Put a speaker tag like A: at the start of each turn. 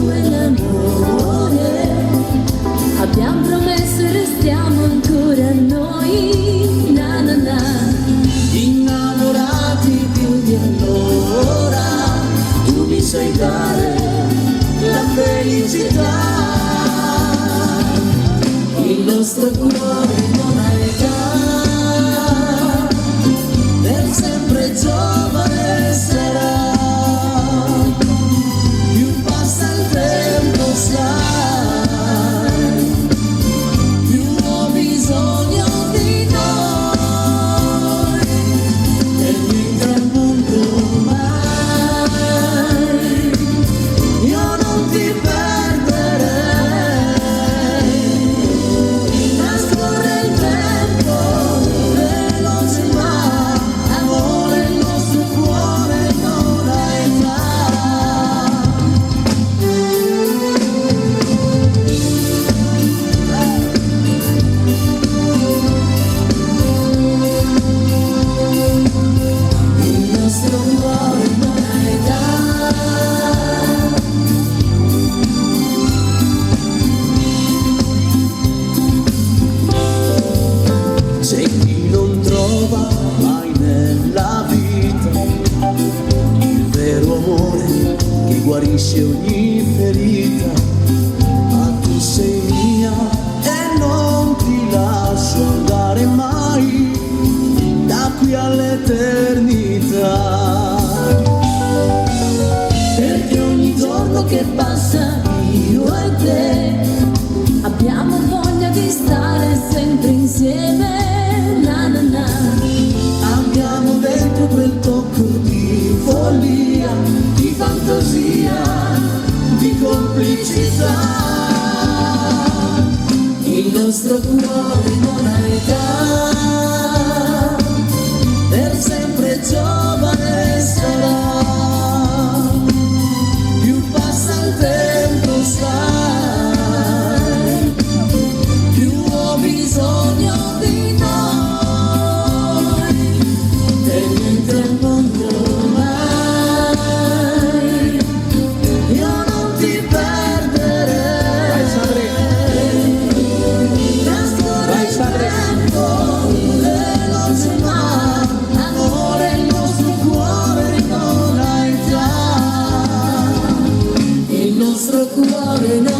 A: quell'amore. Abbiamo promesso e restiamo ancora noi, na na na.
B: Innamorati più di allora, tu mi sai dare la felicità. Il nostro cuore non ha età, per sempre giovane sarà. Più passa il tempo sai, più ho bisogno di noi. E niente al mondo mai, io non ti perderei. Trascorre il tempo veloce ma amore, il nostro cuore non ha età. Il nostro cuore non ha età. C'è chi non trova mai nella vita il vero amore che guarisce ogni ferita, ma tu sei mia e non ti lascio andare mai da qui all'eternità.
A: Perché ogni giorno che passa io e te abbiamo voglia di stare sempre insieme, na na na.
B: Abbiamo dentro quel tocco di follia, di fantasia, di complicità. Il nostro cuore non ha età, per sempre giovane sarà. Più passa il tempo sai, più ho bisogno di noi. E niente al mondo mai, io non ti perderei. Trascorre il tempo veloce ma amore, il nostro cuore non ha età. Il nostro cuore non